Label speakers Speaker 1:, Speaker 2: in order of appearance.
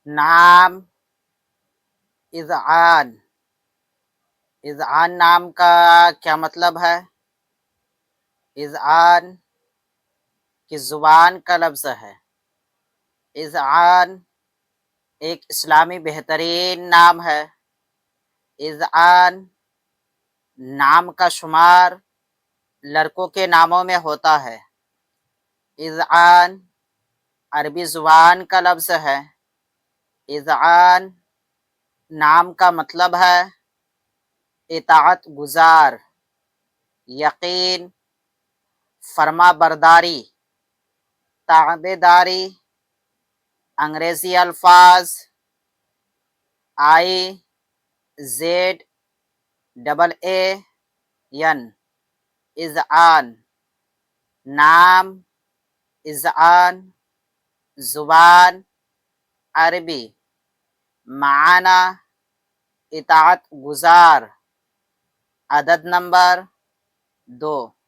Speaker 1: نام اذعان، اذعان نام کا کیا مطلب ہے؟ اذعان کی زبان کا لفظ ہے۔ اذعان ایک اسلامی بہترین نام ہے۔ اذعان نام کا شمار لڑکوں کے ناموں میں ہوتا ہے۔ اذعان عربی زبان کا لفظ ہے۔ اذعان نام کا مطلب ہے اطاعت گزار، یقین، فرما برداری، تابع داری۔ انگریزی الفاظ IZAAN، اذعان، نام اذعان، زبان عربی، معنی اطاعت گزار۔ عدد نمبر 2۔